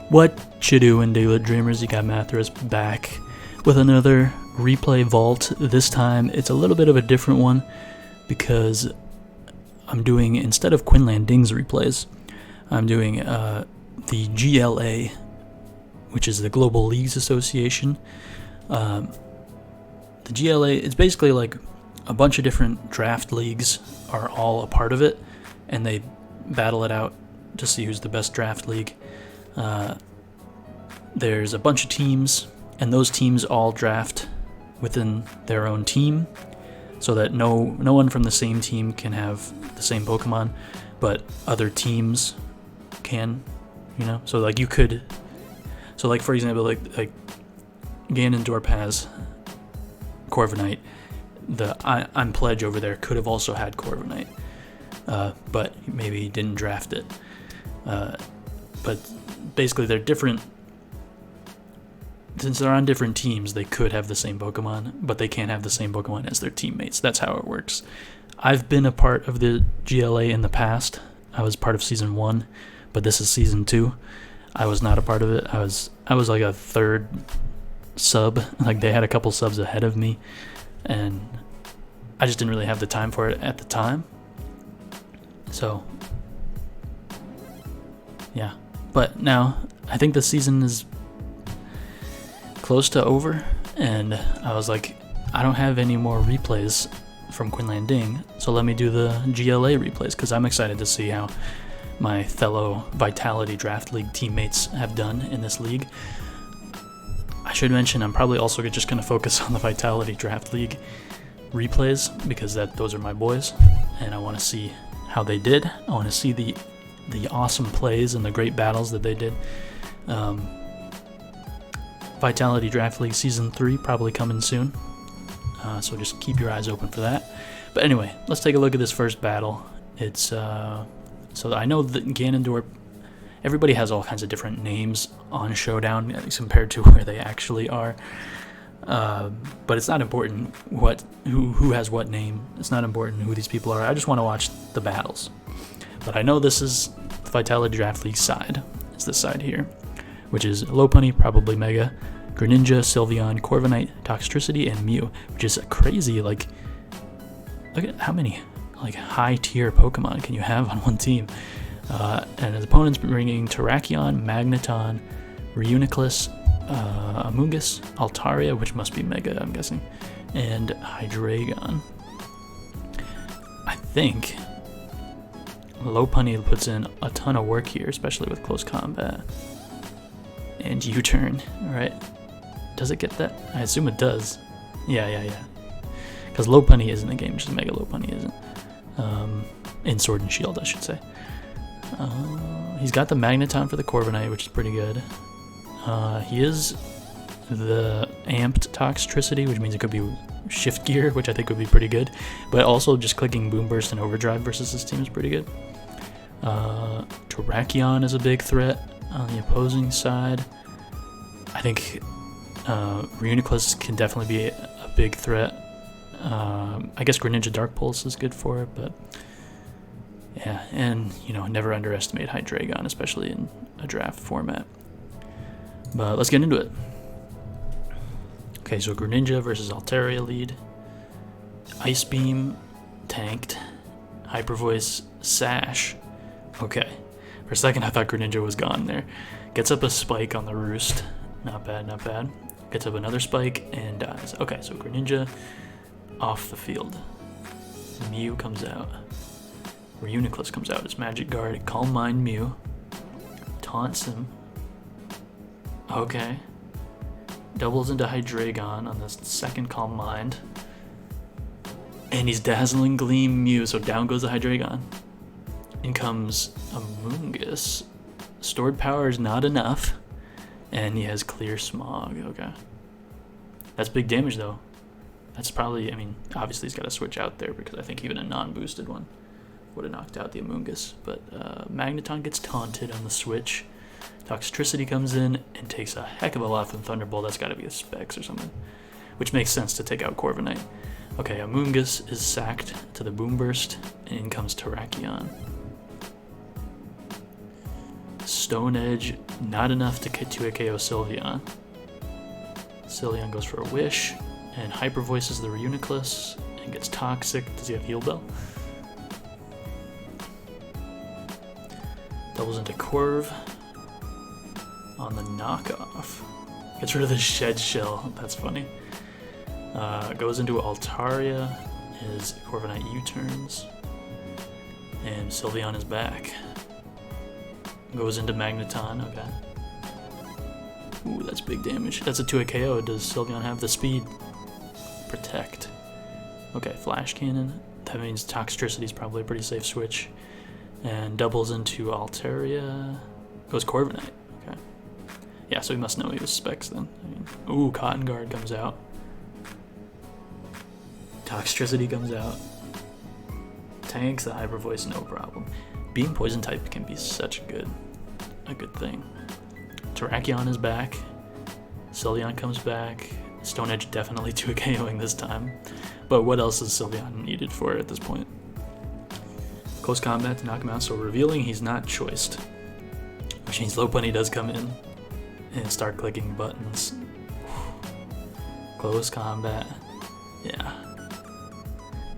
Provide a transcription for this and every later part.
What you doing, Diggletdreamers? You got Mathras back with another replay vault. This time it's a little bit of a different one because I'm doing, instead of Quinlan Ding's replays, I'm doing the GLA, which is the Global Leagues Association. The GLA, it's basically like a bunch of different draft leagues are all a part of it, and they battle it out to see who's the best draft league. There's a bunch of teams, and those teams all draft within their own team, so that no one from the same team can have the same Pokemon, but other teams can, So like you could, for example, like Ganondorf has Corviknight. I'm Pledge over there could have also had Corviknight, but maybe he didn't draft it. But basically they're different. Since they're on different teams, they could have the same Pokemon, but they can't have the same Pokemon as their teammates. That's how it works. I've been a part of the GLA in the past. I was part of Season 1, but this is Season 2. I was not a part of it. I was like a third sub. Like, they had a couple subs ahead of me, and I just didn't really have the time for it at the time. So, yeah. But now, I think the season is close to over, and I was like, I don't have any more replays from Quinlan Ding, so let me do the GLA replays, because I'm excited to see how my fellow Vitality Draft League teammates have done in this league. I should mention I'm probably also just going to focus on the Vitality Draft League replays, because those are my boys, and I want to see how they did. I want to see the awesome plays and the great battles that they did. Vitality Draft League Season 3 probably coming soon, so just keep your eyes open for that. But anyway, let's take a look at this first battle. It's so I know that Ganondorf, everybody has all kinds of different names on Showdown compared to where they actually are, but it's not important who has what name. It's not important who these people are. I just want to watch the battles. But I know this is the Vitality Draft League side. It's this side here, which is Lopunny, probably Mega, Greninja, Sylveon, Corviknight, Toxtricity, and Mew, which is a crazy, look at how many, high-tier Pokemon can you have on one team. And his opponent's bringing Terrakion, Magneton, Reuniclus, Amoonguss, Altaria, which must be Mega, I'm guessing, and Hydreigon. I think Lopunny puts in a ton of work here, especially with close combat. And U-turn, alright. Does it get that? I assume it does. Yeah. Because Lopunny is in the game, just Mega Lopunny isn't. In Sword and Shield, I should say. He's got the Magneton for the Corviknight, which is pretty good. He is the amped Toxtricity, which means it could be Shift Gear, which I think would be pretty good. But also just clicking Boom Burst and Overdrive versus this team is pretty good. Terrakion is a big threat on the opposing side. I think Reuniclus can definitely be a big threat. I guess Greninja Dark Pulse is good for it, but yeah, and never underestimate Hydreigon, especially in a draft format. But let's get into it. Okay, so Greninja versus Altaria lead. Ice Beam tanked. Hyper Voice Sash. Okay. For a second, I thought Greninja was gone there. Gets up a spike on the roost. Not bad. Gets up another spike and dies. Okay, so Greninja off the field. Mew comes out. Reuniclus comes out. It's Magic Guard. Calm Mind Mew. Taunts him. Okay. Doubles into Hydreigon on this second Calm Mind. And he's Dazzling Gleam Mew, so down goes the Hydreigon. In comes Amoonguss. Stored power is not enough. And he has Clear Smog. Okay. That's big damage, though. That's probably, obviously he's got to switch out there, because I think even a non-boosted one would have knocked out the Amoonguss. But Magneton gets taunted on the switch. Toxtricity comes in and takes a heck of a lot from Thunderbolt. That's got to be a Specs or something. Which makes sense to take out Corviknight. Okay, Amoonguss is sacked to the Boom Burst, and in comes Terrakion. Stone Edge, not enough to KO Sylveon. Sylveon goes for a Wish, and Hyper Voices the Reuniclus, and gets Toxic. Does he have Heal Bell? Doubles into Corv on the knockoff. Gets rid of the Shed Shell, that's funny. Goes into Altaria, his Corviknight U-turns, and Sylveon is back. Goes into Magneton, okay. Ooh, that's big damage. That's a 2-hit KO. Does Sylveon have the speed? Protect. Okay, Flash Cannon. That means Toxtricity is probably a pretty safe switch. And doubles into Altaria. Goes Corviknight. Okay. Yeah, so he must know he was Specs then. I mean, ooh, Cotton Guard comes out. Toxtricity comes out. Tanks the Hyper Voice, no problem. Being Poison type can be such a good thing. Terrakion is back. Sylveon comes back. Stone Edge definitely 2 KOing this time. But what else is Sylveon needed for it at this point? Close combat to knock him out, so revealing he's not choiced. Which means Lopunny does come in and start clicking buttons. Close combat. Yeah.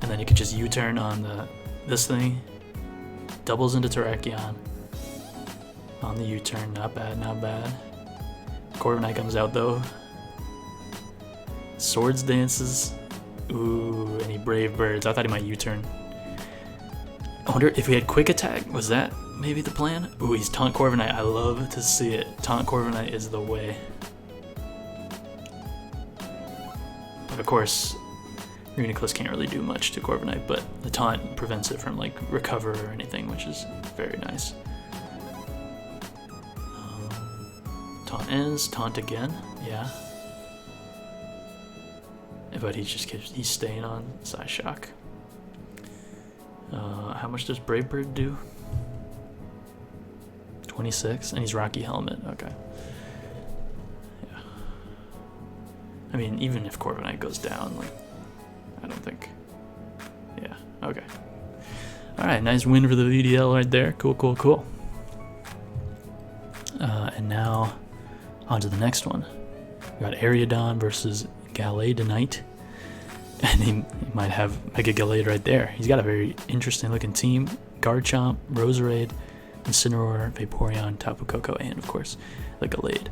And then you can just U-turn on this thing. Doubles into Terrakion. On the U-turn, not bad, not bad. Corviknight comes out though. Swords dances. Ooh, any Brave Birds. I thought he might U-turn. I wonder if he had Quick Attack. Was that maybe the plan? Ooh, he's Taunt Corviknight. I love to see it. Taunt Corviknight is the way. Of course, Reuniclus can't really do much to Corviknight, but the taunt prevents it from like recover or anything, which is very nice. Taunt ends, taunt again, yeah. But he's staying on Psyshock. How much does Brave Bird do? 26, and he's Rocky Helmet, okay. Yeah. I mean, even if Corviknight goes down, like, I don't think. Yeah, okay. Alright, nice win for the VDL right there. Cool, cool, cool. And now, on to the next one. We got Ariadon versus GLA tonight. And he might have Mega GLA right there. He's got a very interesting looking team. Garchomp, Roserade, Incineroar, Vaporeon, Tapu Koko, and of course, the Gallade,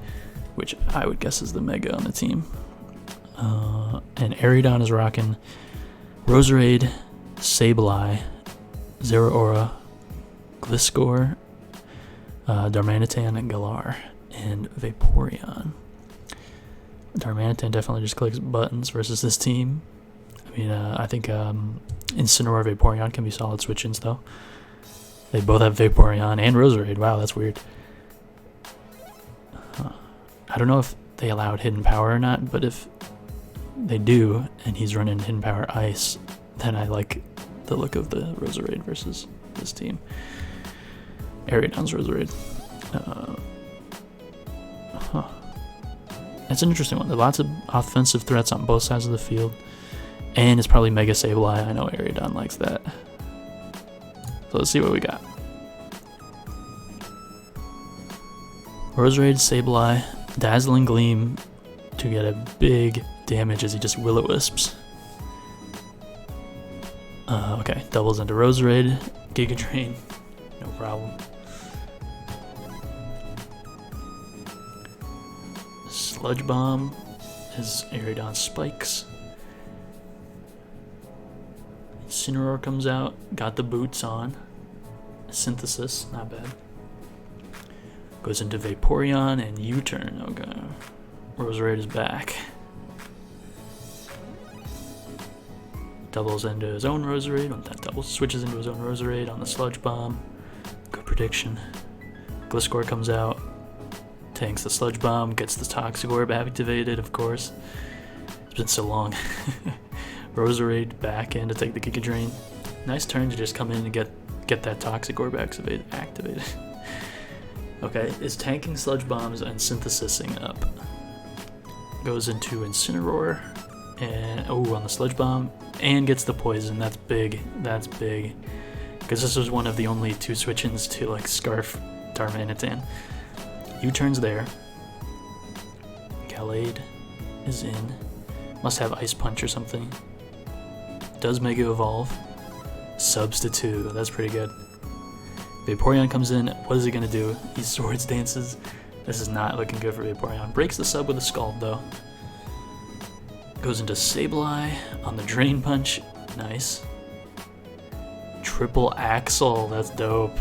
which I would guess is the Mega on the team. And Ariadon is rocking Roserade, Sableye, Zeraora, Gliscor, Darmanitan, and Galar, and Vaporeon. Darmanitan definitely just clicks buttons versus this team. I mean, I think Incineroar, Vaporeon can be solid switch-ins though. They both have Vaporeon and Roserade. Wow, that's weird. I don't know if they allowed Hidden Power or not, but if they do, and he's running Hidden Power Ice, then I like the look of the Roserade versus this team. Ariadon's Roserade. That's an interesting one. There are lots of offensive threats on both sides of the field, and it's probably Mega Sableye. I know Ariadon likes that. So let's see what we got. Roserade, Sableye, Dazzling Gleam to get a big damage as he just Will-O-Wisps. Okay, doubles into Roserade, Giga Drain, no problem. Sludge Bomb is Ariadon Spikes. Incineroar comes out, got the boots on. Synthesis, not bad. Goes into Vaporeon and U-turn, okay. Roserade is back. Doubles into his own Roserade, that doubles, switches into his own Roserade on the Sludge Bomb. Good prediction. Gliscor comes out, tanks the Sludge Bomb, gets the Toxic Orb activated, of course. It's been so long. Roserade back in to take the Giga Drain. Nice turn to just come in and get that Toxic Orb activated. Okay, is tanking Sludge Bombs and synthesizing up. Goes into Incineroar, and on the Sludge Bomb, and gets the Poison. That's big. That's big. Because this was one of the only two switch-ins to like Scarf Darmanitan. U-turns there. GLA is in. Must have Ice Punch or something. Does Mega Evolve. Substitute. That's pretty good. Vaporeon comes in. What is he going to do? He Swords Dances. This is not looking good for Vaporeon. Breaks the sub with a Scald, though. Goes into Sableye on the Drain Punch. Nice. Triple Axle. That's dope.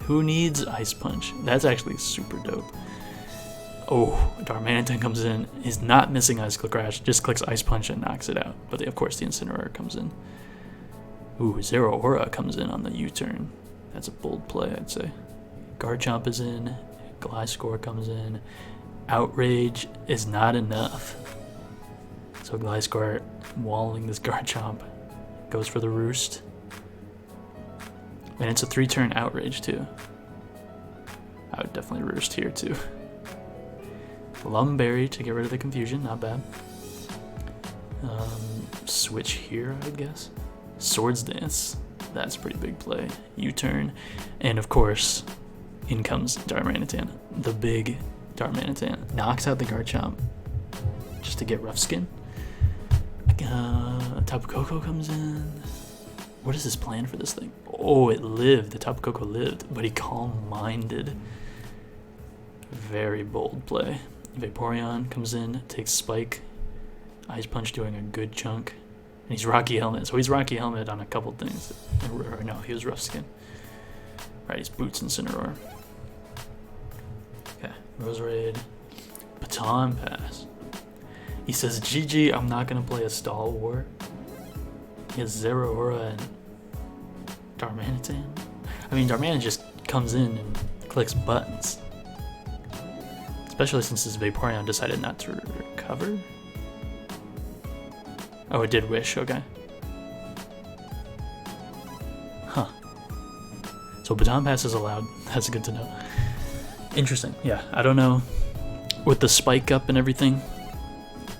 Who needs Ice Punch? That's actually super dope. Oh, Darmanitan comes in. He's not missing Icicle Crash. Just clicks Ice Punch and knocks it out. But of course the Incineroar comes in. Ooh, Zeraora comes in on the U-turn. That's a bold play, I'd say. Garchomp is in. Gliscor comes in. Outrage is not enough. So Gliscor walling this Garchomp. Goes for the Roost. And it's a 3-turn Outrage too. I would definitely Roost here too. Lumberry to get rid of the confusion, not bad. Switch here, I would guess. Swords Dance, that's a pretty big play. U-turn, and of course, in comes Darmanitan. The big Darmanitan. Knocks out the Garchomp just to get Rough Skin. Tapu Koko comes in. What is his plan for this thing? Oh, it lived. The Tapu Koko lived, but he calm-minded. Very bold play. Vaporeon comes in, takes Spike. Ice Punch doing a good chunk. And he's Rocky Helmet, so he's Rocky Helmet on a couple things. Or no, he was Rough Skin. Right, he's Boots Incineroar. Okay, Roserade. Baton Pass. He says, GG, I'm not going to play a Stall War. He has Zeraora and Darmanitan. I mean, Darmanitan just comes in and clicks buttons. Especially since his Vaporeon decided not to recover. Oh, it did Wish, okay. Huh. So Baton Pass is allowed. That's good to know. Interesting, yeah. I don't know. With the spike up and everything,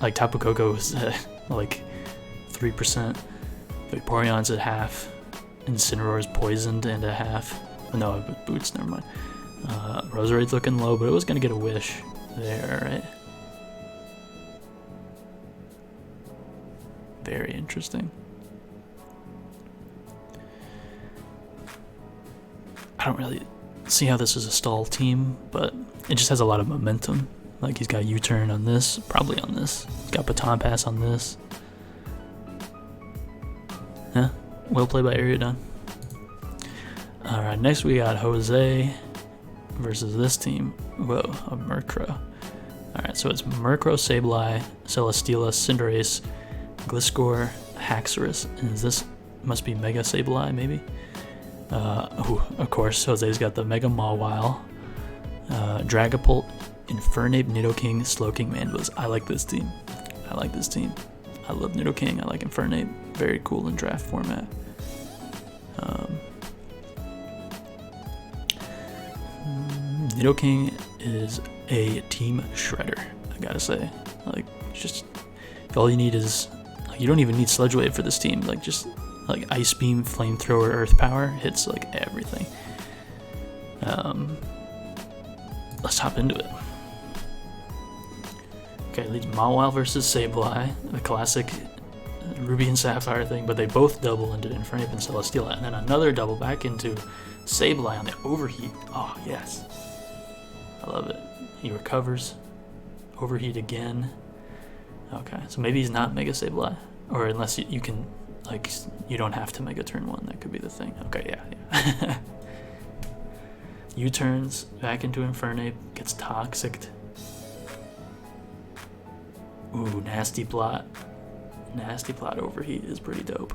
like Tapu Koko is like 3%. Vaporeon's at half. Incineroar's poisoned and at half. No, Boots, never mind. Roserade's looking low, but it was going to get a Wish there, right? Very interesting. I don't really see how this is a stall team, but it just has a lot of momentum. Like he's got U-turn on this, probably on this. He's got Baton Pass on this. Yeah, well played by Ariadon. Alright, next we got Jose versus this team. Whoa, a Murkrow. Alright, so it's Murkrow, Sableye, Celesteela, Cinderace, Gliscor, Haxorus, and this must be Mega Sableye, maybe? Of course, Jose's got the Mega Mawile, Dragapult, Infernape, Nidoking, Slowking, Manbuzz. I like this team. I like this team. I love Nidoking. I like Infernape. Very cool in draft format. Nidoking is a team shredder, I gotta say. Like, just all you need is, you don't even need Sludge Wave for this team. Like, just like Ice Beam, Flamethrower, Earth Power hits like everything. Let's hop into it. Okay, leads Mawile versus Sableye, the classic Ruby and Sapphire thing, but they both double into Infernape and Celesteela, and then another double back into Sableye on the Overheat. Oh, yes. I love it. He recovers. Overheat again. Okay, so maybe he's not Mega Sableye, or unless you can, like, you don't have to Mega Turn 1, that could be the thing. Okay, yeah. U-turns back into Infernape, gets Toxiced. Ooh, Nasty Plot. Nasty Plot Overheat is pretty dope.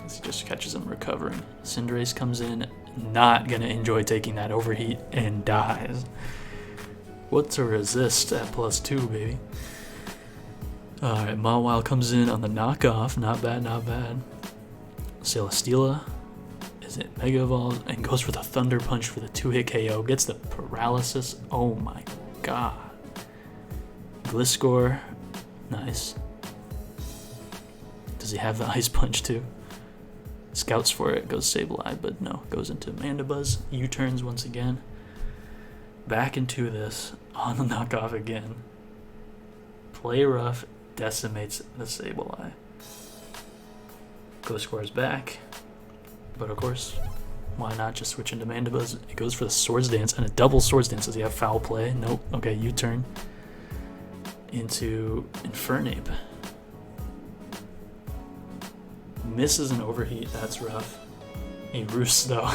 He just catches him recovering. Cinderace comes in, not gonna enjoy taking that Overheat, and dies. What to resist at +2, baby? Alright, Mawile comes in on the knockoff. Not bad, not bad. Celesteela is it Mega Evolve and goes for the Thunder Punch for the 2-hit KO. Gets the Paralysis. Oh my god. Gliscor. Nice. Does he have the Ice Punch too? Scouts for it, goes Sableye, but no, goes into Mandibuzz. U-turns once again. Back into this, on the knockoff again. Play rough, decimates the Sableye. Gliscor's back, but of course, why not just switch into Mandibuzz? It goes for the Swords Dance, and a double Swords Dance. Does he have Foul Play? Nope. Okay, U-turn into Infernape. Misses an Overheat, that's rough. He roosts though.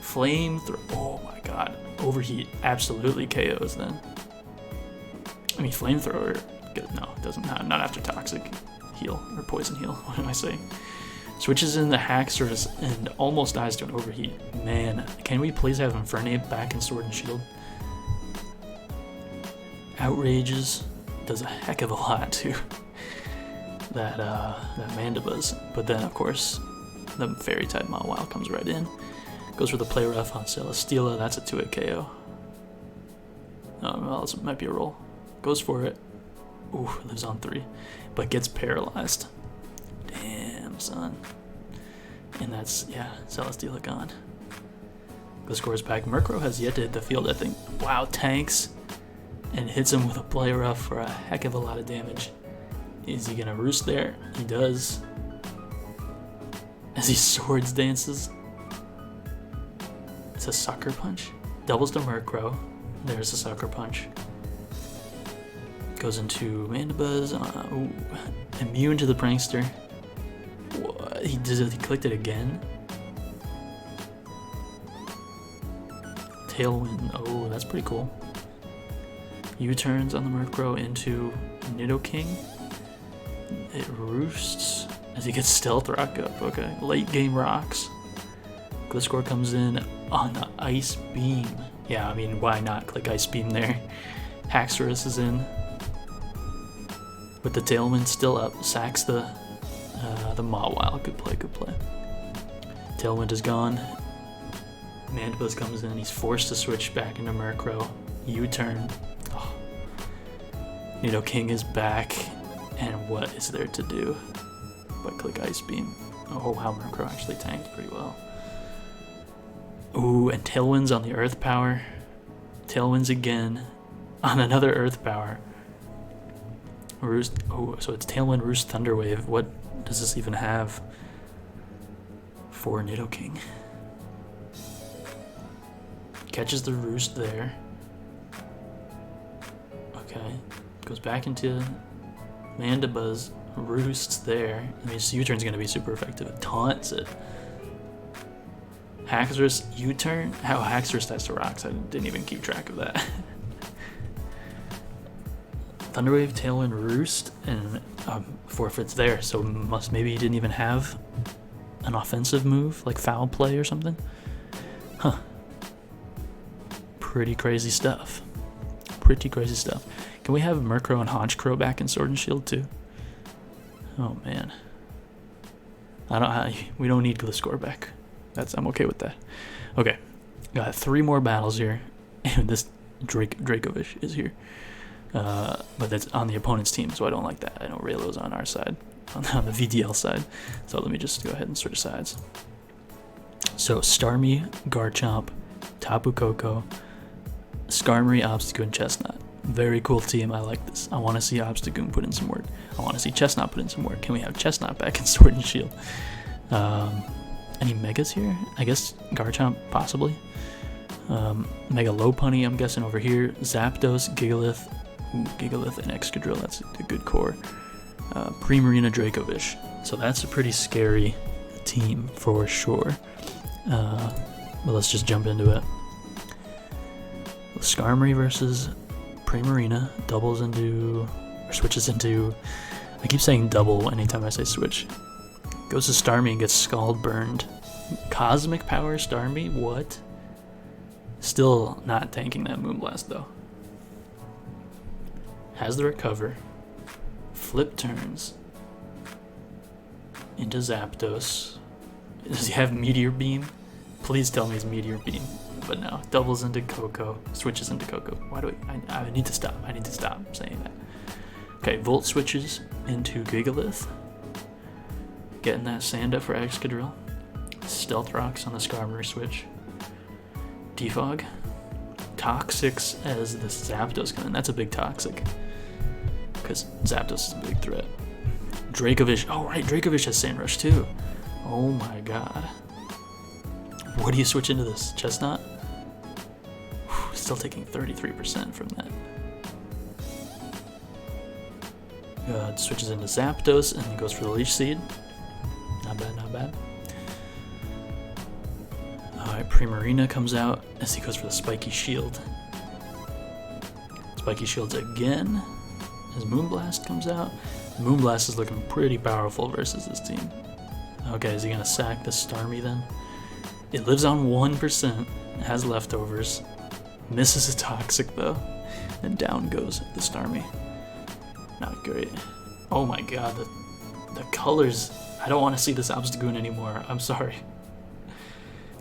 Flamethrower, oh my god. Overheat absolutely KOs then. I mean, Flamethrower, no, it doesn't, not after Toxic Heal, or Poison Heal, what am I saying? Switches in the Haxorus and almost dies to an Overheat. Man, can we please have Infernape back in Sword and Shield? Outrages, does a heck of a lot to that Mandibuzz. But then, of course, the Fairy-type Mawile comes right in. Goes for the Play Rough on Celesteela, that's a 2-hit KO. Oh, well, this might be a roll. Goes for it. Ooh, lives on 3, but gets paralyzed. Damn, son. And that's, yeah, Celesteela gone. Gliscor's back. Murkrow has yet to hit the field, I think. Wow, tanks and hits him with a Play Rough for a heck of a lot of damage. Is he gonna roost there? He does. As he Swords Dances. It's a Sucker Punch. Doubles to Murkrow. There's a Sucker Punch. Goes into Mandibuzz. Ooh. Immune to the Prankster. What? He clicked it again. Tailwind. Oh, that's pretty cool. U-turns on the Murkrow into Nidoking. It roosts as he gets Stealth Rock up. Okay, late game rocks. Gliscor comes in on the Ice Beam. Yeah, I mean, why not click Ice Beam there? Haxorus is in with the Tailwind still up. Sacks the Mawile. Good play, good play. Tailwind is gone. Mandibuzz comes in. He's forced to switch back into Murkrow. U-turn. Oh. Nidoking is back. And what is there to do but click Ice Beam? Oh wow, Murkrow actually tanked pretty well. Ooh, and Tailwinds on the Earth Power. Tailwinds again on another Earth Power. Roost. Oh, so it's Tailwind, Roost, Thunderwave. What does this even have for Nidoking? Catches the Roost there. Okay, goes back into Mandibuzz, roosts there. I mean, U-turn's gonna be super effective. It taunts it. Haxorus U-turn? How Haxorus dies to rocks? I didn't even keep track of that. Thunderwave, Tailwind, Roost, and forfeits there. So maybe he didn't even have an offensive move like Foul Play or something. Huh. Pretty crazy stuff. Pretty crazy stuff. Can we have Murkrow and Honchkrow back in Sword and Shield too? Oh man, we don't need Gliscor back. I'm okay with that. Okay, got 3 more battles here, and this Dracovish is here, but that's on the opponent's team, so I don't like that. I know Raylo's on our side, on the VDL side. So let me just go ahead and switch sides. So Starmie, Garchomp, Tapu Koko, Skarmory, Obstagoon, Chestnut. Very cool team. I like this. I want to see Obstagoon put in some work. I want to see Chestnut put in some work. Can we have Chestnut back in Sword and Shield? Any Megas here? I guess Garchomp, possibly. Mega Lopunny, I'm guessing over here. Zapdos, Gigalith. Ooh, Gigalith and Excadrill. That's a good core. Primarina, Dracovish. So that's a pretty scary team for sure. But let's just jump into it. Skarmory versus Primarina doubles into, or switches into, I keep saying double anytime I say switch. Goes to Starmie and gets Scald Burned. Cosmic Power Starmie? What? Still not tanking that Moonblast though. Has the Recover. Flip turns into Zapdos. Does he have Meteor Beam? Please tell me it's Meteor Beam. But no, doubles into Koko, switches into Koko. Why do I need to stop. I need to stop saying that. Okay, Volt switches into Gigalith. Getting that sand up for Excadrill. Stealth Rocks on the Skarmory switch. Defog. Toxics as the Zapdos come in. That's a big Toxic. Because Zapdos is a big threat. Dracovish. Oh, right. Dracovish has Sand Rush too. Oh my god. What do you switch into this? Chestnut? Whew, still taking 33% from that. Switches into Zapdos and he goes for the Leech Seed. Not bad, not bad. Alright, Primarina comes out as he goes for the Spiky Shield. Spiky Shields again as Moonblast comes out. Moonblast is looking pretty powerful versus this team. Okay, is he going to sack the Starmie then? It lives on 1%, has leftovers. Misses a Toxic though. And down goes the Starmie. Not great. Oh my god, the colors. I don't want to see this Obstagoon anymore. I'm sorry.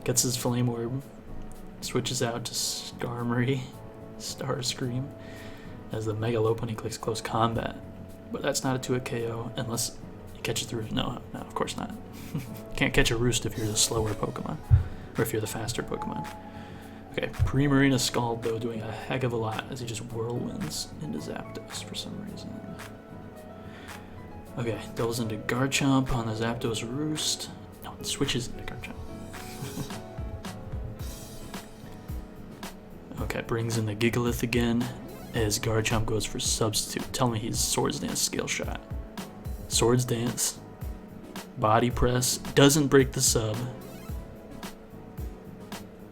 Gets his Flame Orb. Switches out to Skarmory. Starscream. As the Mega Lopunny clicks Close Combat. But that's not a 2-hit KO unless you catch it through. No, of course not. You can't catch a Roost if you're the slower Pokemon. Or if you're the faster Pokemon. Okay, Primarina Scald though doing a heck of a lot as he just whirlwinds into Zapdos for some reason. Okay, doubles into Garchomp on the Zapdos Roost. No, it switches into Garchomp. Okay, brings in the Gigalith again as Garchomp goes for Substitute. Tell me he's Swords Dance Scale Shot. Swords Dance. Body Press. Doesn't break the sub.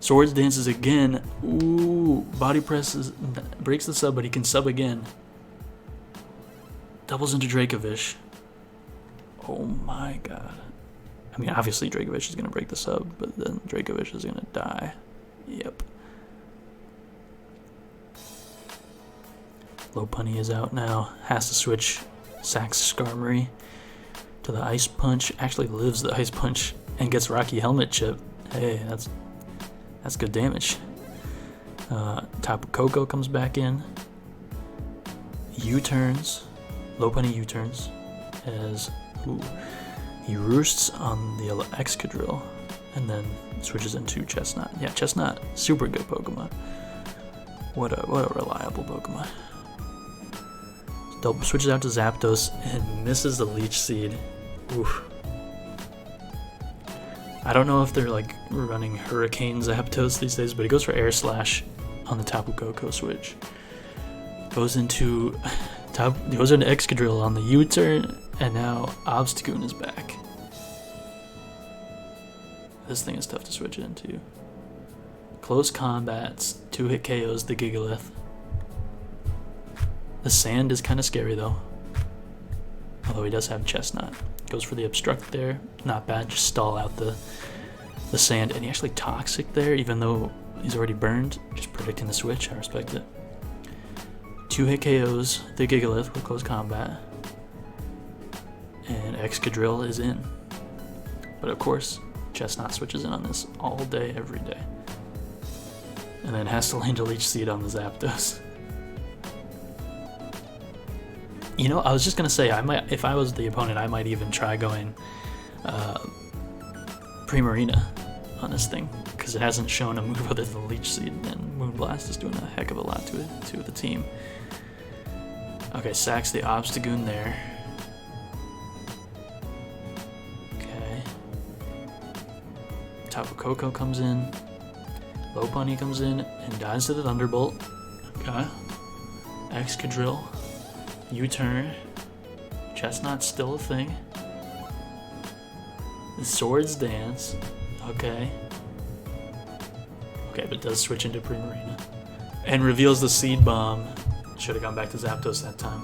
Swords Dances again. Ooh, Body Presses breaks the sub, but he can sub again. Doubles into Dracovish. Oh my god. I mean, obviously Dracovish is going to break the sub, but then Dracovish is going to die. Yep. Lopunny is out now. Has to switch sacks Skarmory to the Ice Punch. Actually lives the Ice Punch and gets Rocky Helmet Chip. Hey, that's good damage. Tapu Koko comes back in. U-turns. Lopunny U-turns. As he roosts on the Excadrill and then switches into Chestnut. Yeah, Chestnut, super good Pokemon. What a reliable Pokemon. Double switches out to Zapdos and misses the Leech Seed. Oof. I don't know if they're like running Hurricane Zapdos these days, but he goes for Air Slash on the Tapu Koko switch. Goes into Excadrill on the U-turn, and now Obstagoon is back. This thing is tough to switch into. Close combats, 2-hit KOs the Gigalith. The Sand is kind of scary though. Although he does have Chestnut. Goes for the Obstruct there. Not bad, just stall out the Sand. And he actually Toxic there, even though he's already burned. Just predicting the switch, I respect it. 2-hit KOs the Gigalith with close combat. And Excadrill is in. But of course, Chestnut switches in on this all day, every day. And then has to land a Leech Seed on the Zapdos. You know, I was just gonna say, if I was the opponent, I might even try going Primarina on this thing, because it hasn't shown a move other than the Leech Seed, and Moonblast is doing a heck of a lot to the team. Okay, sacks the Obstagoon there. Okay. Tapu Koko comes in. Lopunny comes in and dies to the Thunderbolt. Okay. Excadrill. U-turn. Chestnut's still a thing. The Swords Dance. Okay. Okay, but does switch into Primarina. And reveals the Seed Bomb. Should have gone back to Zapdos that time.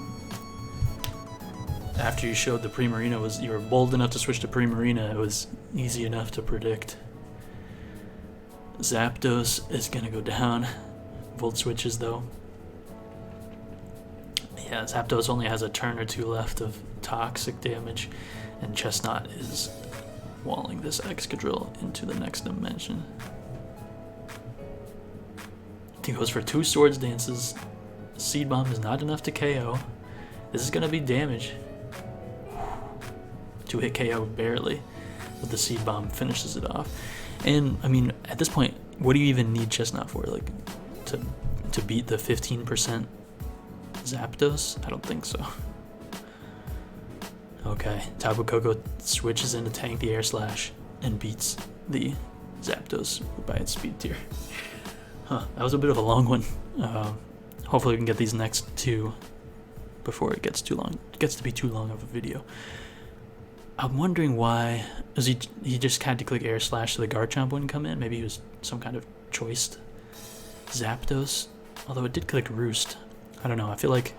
After you showed the Primarina you were bold enough to switch to Primarina, it was easy enough to predict. Zapdos is gonna go down. Volt switches though. Yeah, Zapdos only has a turn or two left of toxic damage, and Chestnut is walling this Excadrill into the next dimension. He goes for 2 Swords Dances. Seed Bomb is not enough to KO. This is gonna be damage. 2-hit KO barely, but the Seed Bomb finishes it off. And I mean, at this point, what do you even need Chestnut for? Like, to beat the 15% Zapdos? I don't think so. Okay, Tapu Koko switches in to tank the Air Slash and beats the Zapdos by its speed tier. Huh, that was a bit of a long one. Hopefully we can get these next two before it gets too long. It gets to be too long of a video. I'm wondering why. Was he just had to click Air Slash so the Garchomp wouldn't come in? Maybe he was some kind of choiced Zapdos. Although it did click Roost. I don't know. I feel like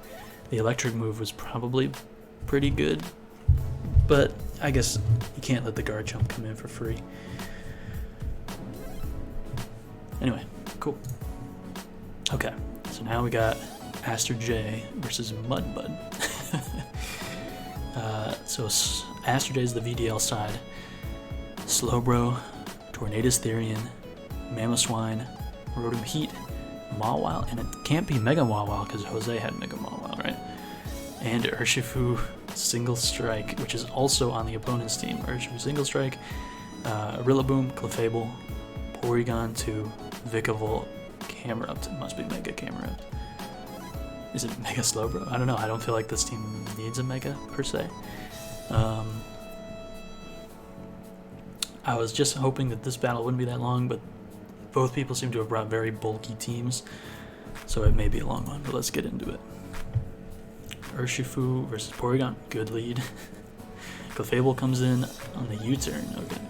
the electric move was probably pretty good. But I guess you can't let the Garchomp come in for free. Anyway, cool. Okay, so now we got Aster J versus Mudbud. So Aster J is the VDL side. Slowbro, Tornadus Therian, Mamoswine, Rotom Heat, Mawile, and it can't be Mega Mawile because Jose had Mega Mawile, right? And Urshifu Single Strike, which is also on the opponent's team. Urshifu Single Strike, Rillaboom, Clefable, Porygon 2, Vikavolt, Camerupt. It must be Mega Camerupt. Is it Mega Slowbro? I don't know. I don't feel like this team needs a Mega per se. I was just hoping that this battle wouldn't be that long, but both people seem to have brought very bulky teams, so it may be a long one, but let's get into it. Urshifu versus Porygon, good lead. Clefable comes in on the U-turn. Okay.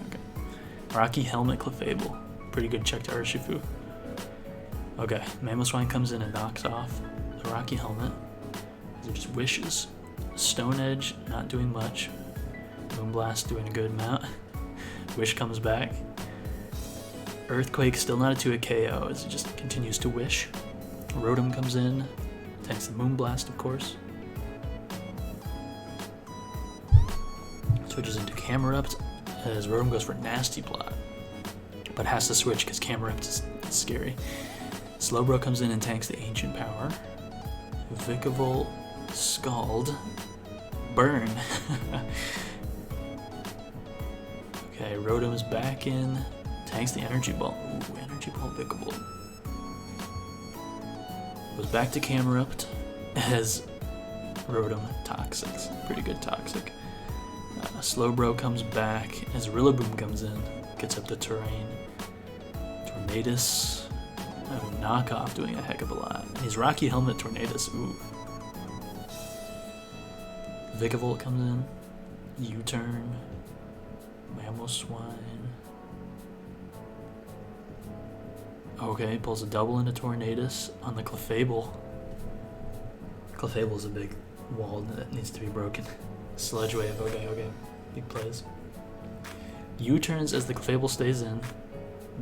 Rocky Helmet, Clefable. Pretty good check to Urshifu. Okay, Mamoswine comes in and knocks off the Rocky Helmet. It just wishes. Stone Edge, not doing much. Moonblast doing a good amount. Wish comes back. Earthquake, still not a 2-hit KO as it just continues to wish. Rotom comes in, tanks the Moonblast, of course. Switches into Camerupt as Rotom goes for Nasty Plot, but has to switch because Camerupt is scary. Slowbro comes in and tanks the Ancient Power. Vikavolt, Scald, Burn. Okay, Rotom is back in, tanks the Energy Ball. Ooh, Energy Ball Vikavolt. Goes back to Camerupt as Rotom Toxics. Pretty good Toxic. Slowbro comes back as Rillaboom comes in, gets up the terrain. Tornadus, knockoff doing a heck of a lot. He's Rocky Helmet Tornadus. Ooh. Vikavolt comes in, U-turn, Mamoswine. Okay, pulls a double into Tornadus on the Clefable. Clefable's a big wall that needs to be broken. Sludge Wave, okay. Big plays. U-turns as the Clefable stays in.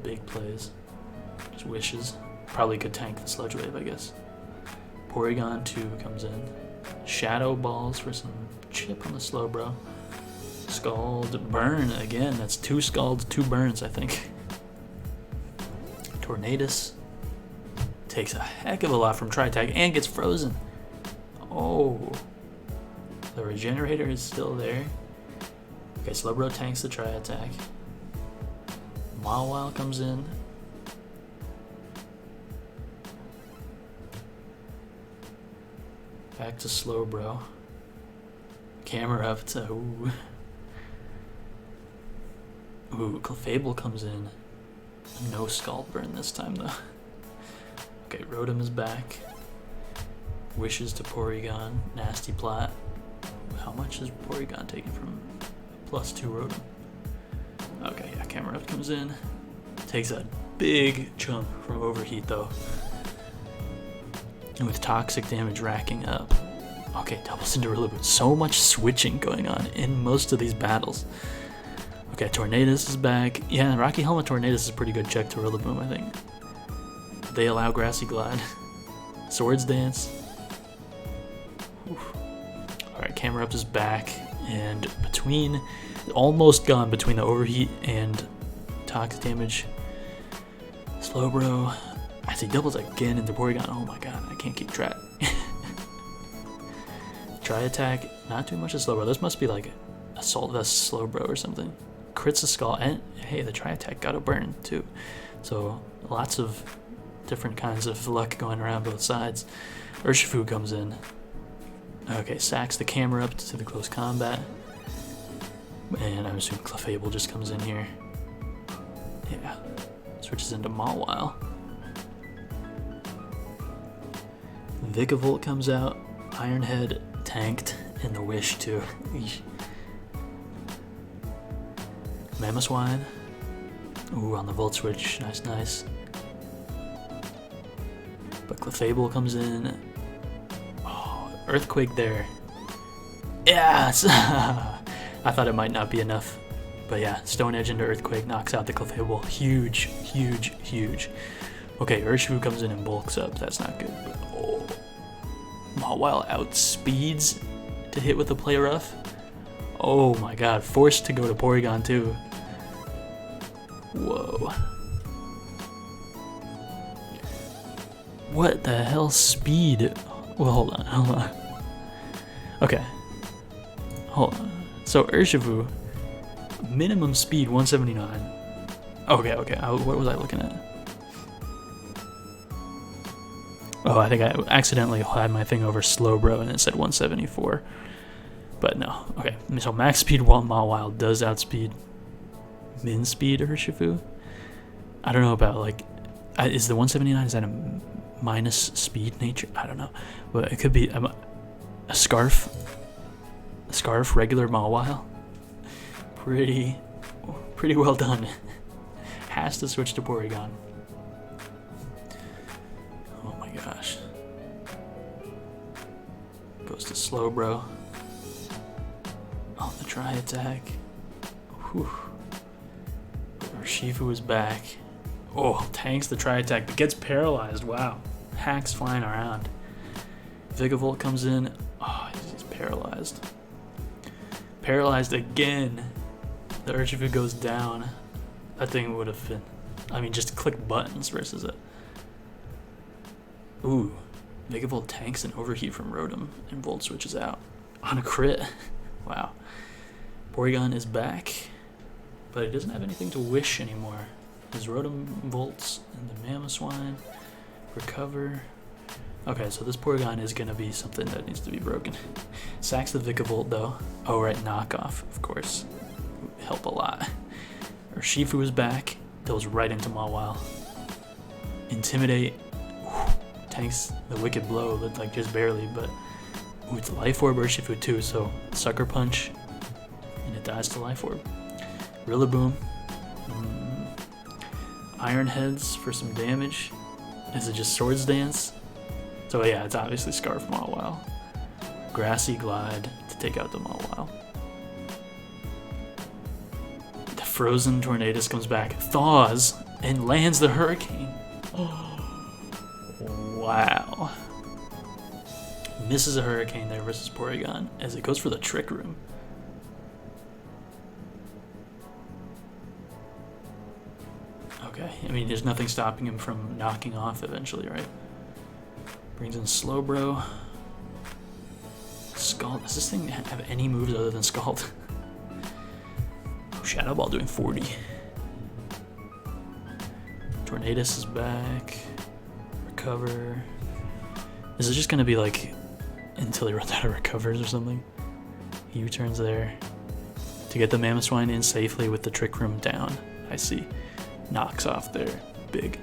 Big plays. Just wishes. Probably could tank the Sludge Wave, I guess. Porygon 2 comes in. Shadow Balls for some chip on the Slowbro. Scald, Burn again. That's 2 Scalds, 2 Burns, I think. Tornadus takes a heck of a lot from Tri-Tag and gets frozen. Oh. The Regenerator is still there. Okay, Slowbro tanks the Tri-Attack. Mawile comes in. Back to Slowbro. Camerupt. Ooh. Ooh, Clefable comes in. No Scald Burn this time, though. Okay, Rotom is back. Wishes to Porygon. Nasty Plot. How much is Porygon taken from +2 Rotom? Okay, yeah, Camerupt comes in. Takes a big chunk from Overheat, though. And with toxic damage racking up. Okay, doubles into Rillaboom. So much switching going on in most of these battles. Okay, Tornadus is back. Yeah, Rocky Helmet Tornadus is a pretty good check to Rillaboom, I think. They allow Grassy Glide. Swords Dance. Oof. Alright, Camerupt is back. And between, almost gone between the Overheat and toxic damage. Slowbro. As he doubles again into Porygon. Oh my god, I can't keep track. Tri-Attack, not too much of Slowbro. This must be like Assault Vest Slowbro or something. Crits a skull, and hey, the tri-attack got a burn too. So lots of different kinds of luck going around both sides. Urshifu comes in. Okay, sacks the camera up to the close combat. And I'm assuming Clefable just comes in here. Yeah. Switches into Mawile. Vikavolt comes out. Ironhead tanked, and the Wish too. Mamoswine. Ooh, on the Volt Switch. Nice, nice. But Clefable comes in. Oh, Earthquake there. Yes! I thought it might not be enough. But yeah, Stone Edge into Earthquake knocks out the Clefable. Huge, huge, huge. Okay, Urshifu comes in and bulks up. That's not good. But, oh. Mawile outspeeds to hit with the Play Rough. Oh my god, forced to go to Porygon too. Whoa. What the hell speed? Well, hold on. Okay. Hold on. So Urshifu, minimum speed 179. Okay. What was I looking at? Oh, I think I accidentally had my thing over Slowbro and it said 174. But no. Okay, so max speed while Mawile does outspeed min speed Urshifu. I don't know about, like, is the 179, is that a minus speed nature? I don't know. But it could be a Scarf. A Scarf regular Mawile. Pretty well done. Has to switch to Porygon. Oh my gosh. Goes to Slowbro. On the tri-attack. Whew. Urshifu is back. Oh, tanks the tri-attack, but gets paralyzed. Wow. Hacks flying around. Vikavolt comes in. Oh, he's paralyzed. Paralyzed again. The Urshifu goes down. That thing would have been... I mean, just click buttons versus it. Ooh. Vikavolt tanks an overheat from Rotom, and Volt switches out. On a crit. Wow. Porygon is back, but it doesn't have anything to wish anymore. His Rotom Volts and the Mamoswine. Recover. Okay, so this Porygon is going to be something that needs to be broken. Sacks the Vikavolt though. Oh right, knockoff, of course. Help a lot. Urshifu is back. Goes right into Mawile. Intimidate. Whew. Tanks the Wicked Blow, like just barely, but ooh, it's Life Orb Urshifu too, so Sucker Punch, and it dies to Life Orb. Rillaboom. Iron Heads for some damage. Is it just Swords Dance? So yeah, it's obviously Scarf Mawile. Grassy Glide to take out the Mawile. The Frozen Tornadus comes back, thaws, and lands the Hurricane. Wow. Misses a Hurricane there versus Porygon as it goes for the Trick Room. Okay, I mean, there's nothing stopping him from knocking off eventually, right? Brings in Slowbro. Scald. Does this thing have any moves other than Scald? Shadow Ball doing 40. Tornadus is back. Recover. Is it just gonna be like until he runs out of recovers or something? He returns there to get the Mamoswine in safely with the Trick Room down. I see. Knocks off there. Big.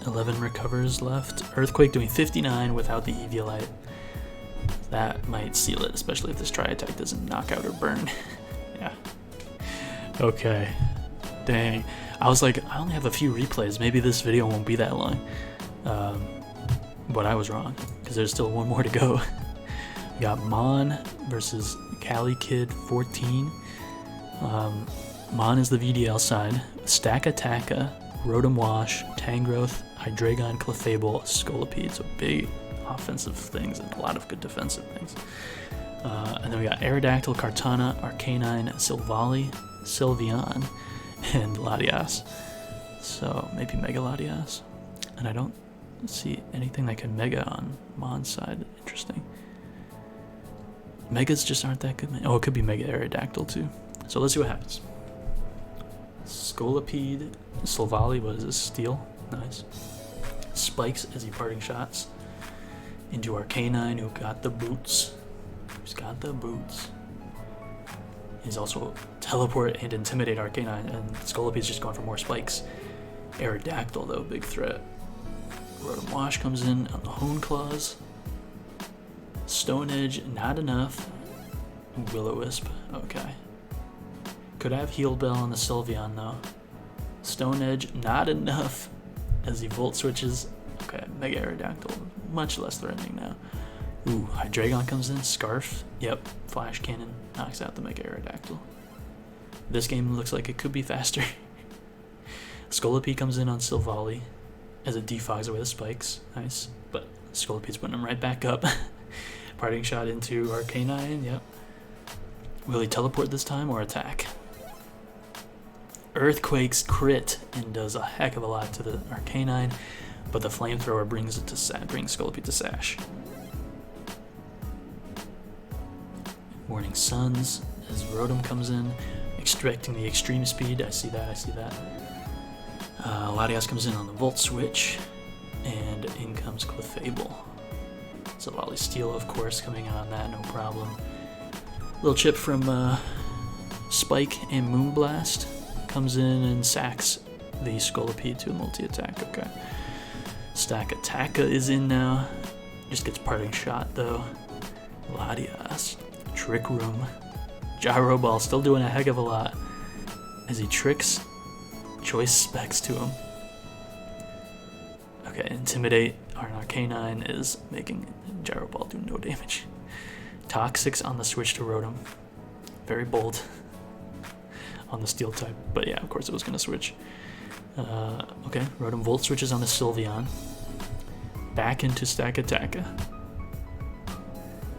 11 recovers left. Earthquake doing 59 without the Eviolite. That might seal it, especially if this tri-attack doesn't knock out or burn. Yeah. Okay. Dang. I was like, I only have a few replays. Maybe this video won't be that long. But I was wrong, because there's still one more to go. We got Mon versus Cali Kid 14. Mon is the VDL side. Stack Attacka, Rotom Wash, Tangrowth, Hydreigon, Clefable, Scolipede. So big offensive things and a lot of good defensive things. And then we got Aerodactyl, Kartana, Arcanine, Silvally, Sylveon, and Latias. So maybe Mega Latias. And I don't see anything that can Mega on Mon's side. Interesting. Megas just aren't that good, man. Oh, it could be Mega Aerodactyl too. So let's see what happens. Scolipede, Silvally, what is this? Steel? Nice. Spikes as he parting shots into Arcanine, who got the boots. Who's got the boots? He's also teleport and intimidate Arcanine, and Scolipede's just going for more spikes. Aerodactyl though, big threat. Rotom Wash comes in on the Hone Claws. Stone Edge, not enough. Will-O-Wisp, okay. Could have Heal Bell on the Sylveon though. Stone Edge, not enough. As he Volt switches. Okay, Mega Aerodactyl, much less threatening now. Ooh, Hydreigon comes in, Scarf. Yep, Flash Cannon knocks out the Mega Aerodactyl. This game looks like it could be faster. Scolipede comes in on Silvally as it defogs away the spikes. Nice, but Scolipede's putting him right back up. Parting shot into Arcanine, yep. Will he teleport this time or attack? Earthquakes crit and does a heck of a lot to the Arcanine, but the Flamethrower brings Scolipede to Sash. Morning Suns as Rotom comes in, extracting the extreme speed. I see that. Latias comes in on the Volt switch, and in comes Clefable. So Volley Steel, of course, coming in on that, no problem. Little chip from Spike and Moonblast comes in and sacks the Scolipede to a multi-attack. Okay. Stack Attacka is in now. Just gets parting shot though. Latias. Trick Room. Gyro Ball still doing a heck of a lot as he tricks Choice Specs to him. Okay, Intimidate. Our Arcanine is making Gyro Ball do no damage. Toxics on the switch to Rotom. Very bold on the Steel type, but yeah, of course it was going to switch. Okay, Rotom Volt switches on the Sylveon. Back into Stack Attacka.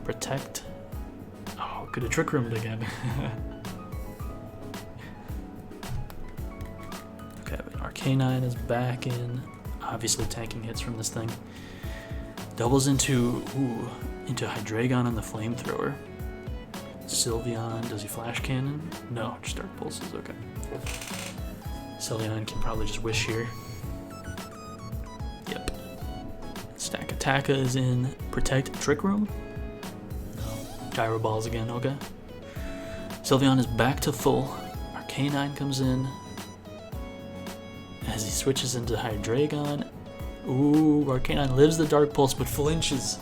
Protect. Oh, could have Trick Roomed again. Okay, but Arcanine is back in. Obviously tanking hits from this thing. Doubles into Hydreigon on the Flamethrower. Sylveon, does he Flash Cannon? No, just Dark Pulses, okay. Sylveon can probably just Wish here. Yep. Stack Attacka is in. Protect, Trick Room? No. Gyro Balls again, okay. Sylveon is back to full. Arcanine comes in. As he switches into Hydreigon. Ooh, Arcanine lives the Dark Pulse but flinches.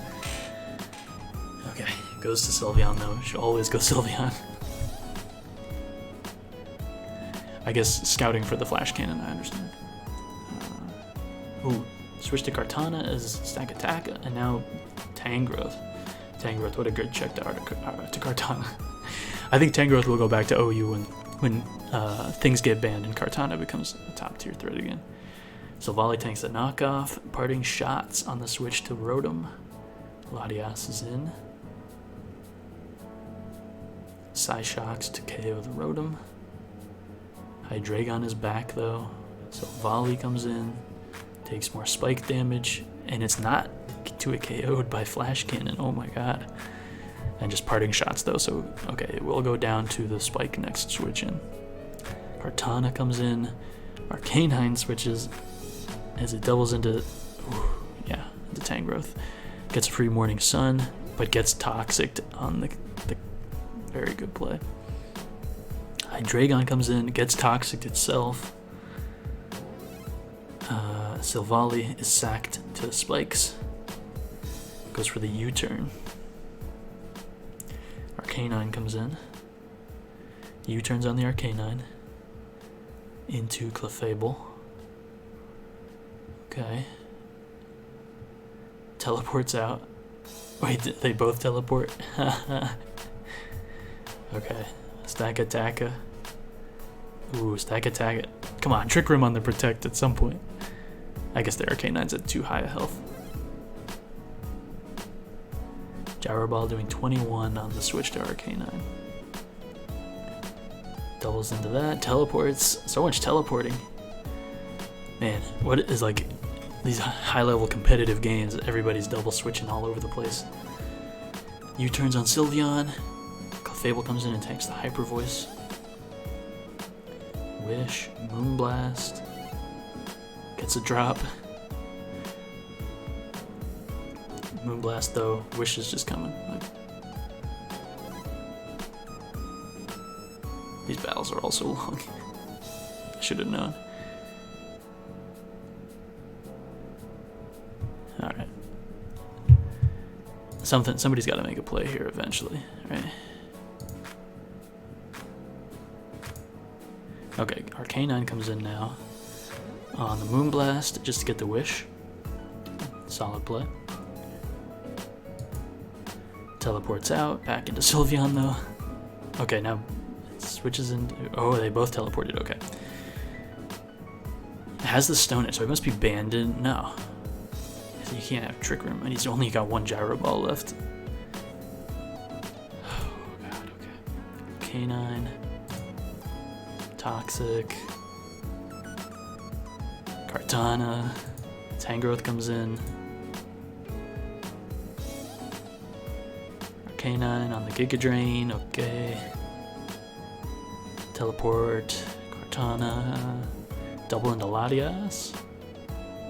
Okay, goes to Sylveon though. Should always go Sylveon. I guess scouting for the Flash Cannon, I understand. Ooh, switch to Kartana as Stack Attack, and now Tangrowth. Tangrowth, what a good check to Kartana. I think Tangrowth will go back to OU when things get banned and Kartana becomes a top tier threat again. So Volley tanks a knockoff, parting shots on the switch to Rotom. Latias is in. Psyshocks to KO the Rotom. Hydreigon is back though, so Volley comes in, takes more spike damage, and it's not to a KO'd by Flash Cannon, oh my god. And just parting shots though, so okay, it will go down to the spike next switch in. Kartana comes in, Arcanine switches as it doubles into, into Tangrowth. Gets a free Morning Sun, but gets Toxic on the very good play. Hydreigon comes in, gets Toxic itself. Silvally is sacked to the spikes. Goes for the U-turn. Arcanine comes in. U-turns on the Arcanine. Into Clefable. Okay. Teleports out. Wait, they both teleport? Okay. Stack Attacka. Ooh, Stack Attacka. Come on, Trick Room on the Protect at some point. I guess the Arcanine's at too high a health. Gyro Ball doing 21 on the switch to Arcanine. Doubles into that, teleports. So much teleporting. Man, what is like these high level competitive games, everybody's double switching all over the place. U-turns on Sylveon. Clefable comes in and tanks the Hyper Voice. Wish, Moonblast. Gets a drop. Moonblast though, Wish is just coming. These battles are all so long. I should have known. Alright. Somebody's got to make a play here eventually, right? Okay, Arcanine comes in now on the Moonblast just to get the Wish. Solid play. Teleports out, back into Sylveon though. Okay, now it switches into... Oh, they both teleported, okay. It has the Stone Edge, so it must be banned in... No. You can't have Trick Room, and he's only got one Gyro Ball left. Oh god, okay. Canine. Toxic. Kartana. Tangrowth comes in. Arcanine on the Giga Drain, okay. Teleport. Kartana. Double into Latias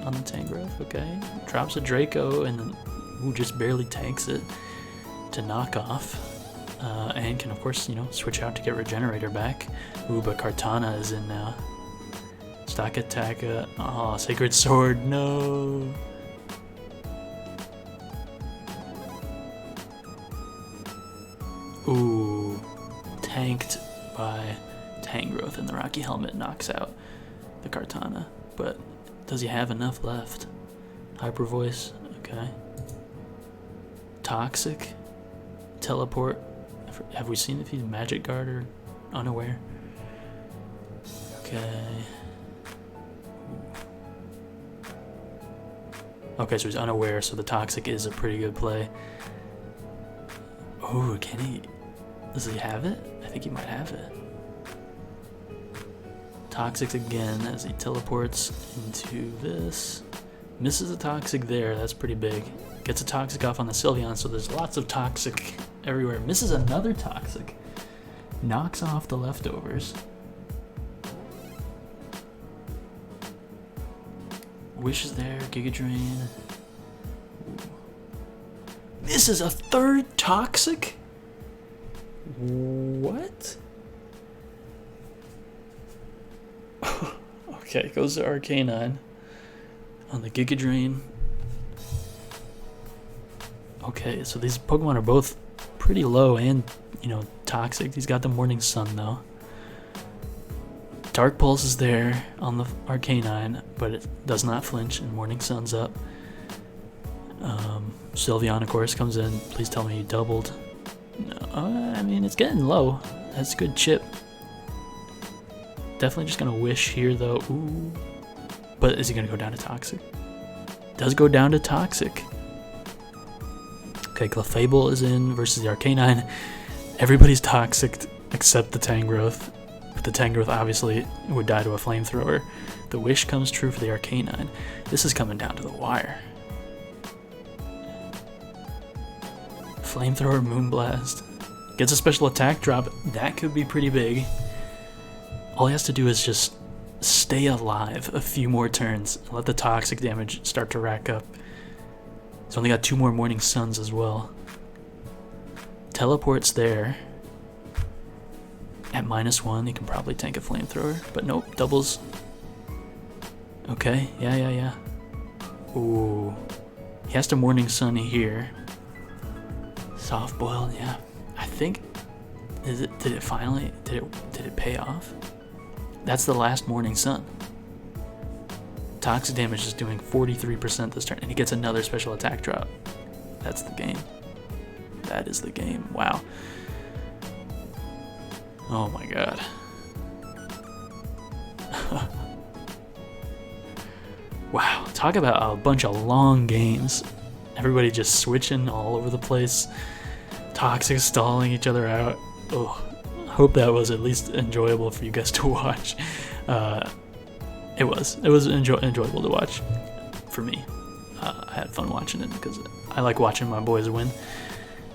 on the Tangrowth, okay. Drops a Draco and then just barely tanks it to knock off. And can of course, you know, switch out to get Regenerator back. Ooh, but Kartana is in now. Stock attack, oh, Sacred Sword, no. Ooh, tanked by Tangrowth, and the Rocky Helmet knocks out the Kartana. But does he have enough left? Hyper Voice, okay. Toxic, Teleport. Have we seen if he's Magic Guard or unaware? Okay. Okay, so he's unaware, so the Toxic is a pretty good play. Oh, can he? Does he have it? I think he might have it. Toxic again as he teleports into this. Misses a Toxic there, that's pretty big. Gets a Toxic off on the Sylveon, so there's lots of Toxic everywhere. Misses another Toxic. Knocks off the leftovers. Wish is there, Giga Drain. Misses a third Toxic? What? Okay, goes to Arcanine on the Giga Drain. Okay, so these Pokemon are both pretty low and, you know, toxic. He's got the Morning Sun though. Dark Pulse is there on the Arcanine, but it does not flinch, and Morning Sun's up. Sylveon, of course, comes in. Please tell me he doubled. No, I mean, it's getting low. That's a good chip. Definitely just gonna Wish here though. Ooh. But is he gonna go down to Toxic? Does go down to Toxic. Okay, Clefable is in versus the Arcanine. Everybody's Toxic except the Tangrowth. But the Tangrowth obviously would die to a Flamethrower. The Wish comes true for the Arcanine. This is coming down to the wire. Flamethrower, Moonblast. Gets a special attack drop. That could be pretty big. All he has to do is just stay alive a few more turns and let the toxic damage start to rack up. He's only got 2 more Morning Suns as well. Teleport's there. At -1, he can probably tank a Flamethrower, but nope, doubles. Okay, yeah. Ooh. He has to Morning Sun here. Soft boiled, yeah. I think, did it pay off? That's the last Morning Sun. Toxic damage is doing 43% this turn, and he gets another special attack drop. That's the game. That is the game. Wow. Oh my god. Wow. Talk about a bunch of long games. Everybody just switching all over the place. Toxic stalling each other out. Oh, hope that was at least enjoyable for you guys to watch. It was enjoyable to watch for me. I had fun watching it because I like watching my boys win.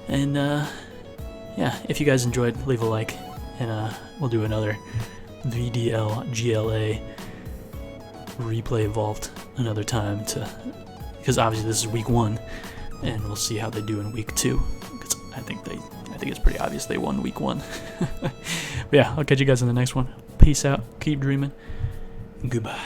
And yeah, if you guys enjoyed, leave a like, and we'll do another VDL GLA replay vault another time, because obviously this is week 1, and we'll see how they do in week 2. Because I think it's pretty obvious they won week 1. But yeah, I'll catch you guys in the next one. Peace out. Keep dreaming. Goodbye.